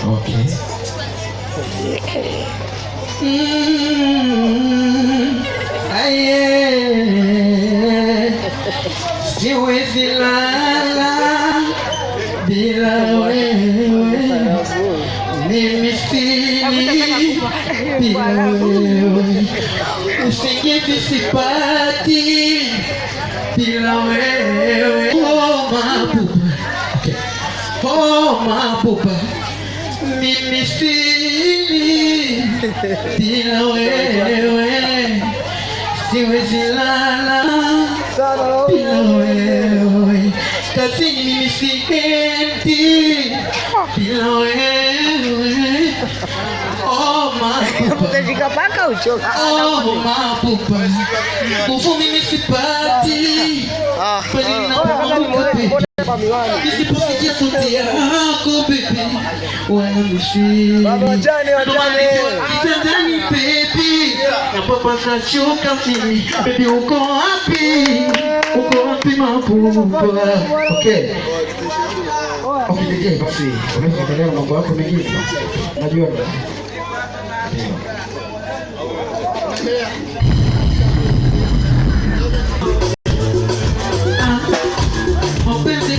Okay. Siwezi lala bila wewe, nimesili bila wewe, usingizi sipati bila wewe. Oh mabuba, oh mabuba, nimesili bila wewe, siwezi lala bila wewe, kazini mimi siendi bila wewe. Oh mabuba, utashika paka uchoka. oh mabuba, nguvu mimi sipati, bali nakumbuka nisiposikia sauti yako baby, wanamshini kitandani baby, napopasa shuka mimi baby, uko wapi? Uko wapi mabuba? Okay. Okay, basi unaweza kuendelea mambo yako mengine. Najua ndio. Mapenzi